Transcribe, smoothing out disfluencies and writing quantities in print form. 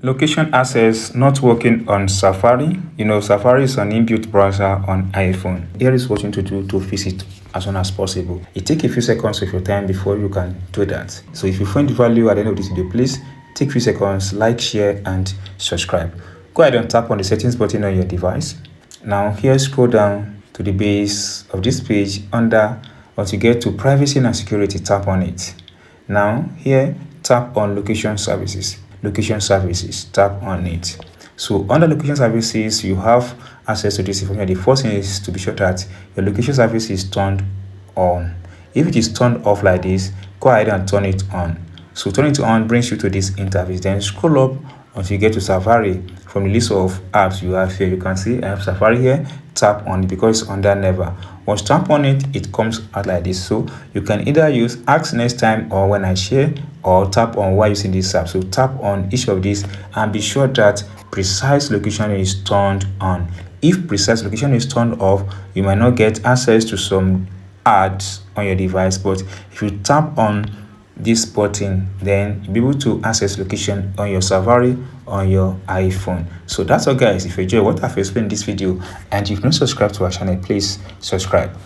Location access not working on Safari. Safari is an inbuilt browser on iPhone. Here is what you need to do to fix it as soon as possible. It takes a few seconds of your time before you can do that. So if you find the value at the end of this video, please take a few seconds, like, share, and subscribe. Go ahead and tap on the settings button on your device. Now here, scroll down to the base of this page. Once you get to privacy and security, tap on it. Now here, tap on location services. Tap on it. So under location services, you have access to this information. The first thing is to be sure that your location service is turned on. If it is turned off like this, go ahead and turn it on. So turn it on brings you to this interface. Then scroll up until you get to Safari. From the list of apps you have here, you can see I have Safari here. Tap on it because it's under Never. Once you tap on it, it comes out like this. So you can either use ask next time or when I share, or tap on why using this app. So tap on each of these and be sure that precise location is turned on. If precise location is turned off, you might not get access to some ads on your device. But if you tap on this button, then you'll be able to access location on your Safari on your iPhone. So that's all, guys. If you enjoy what I've explained in this video and you've not subscribed to our channel, please subscribe.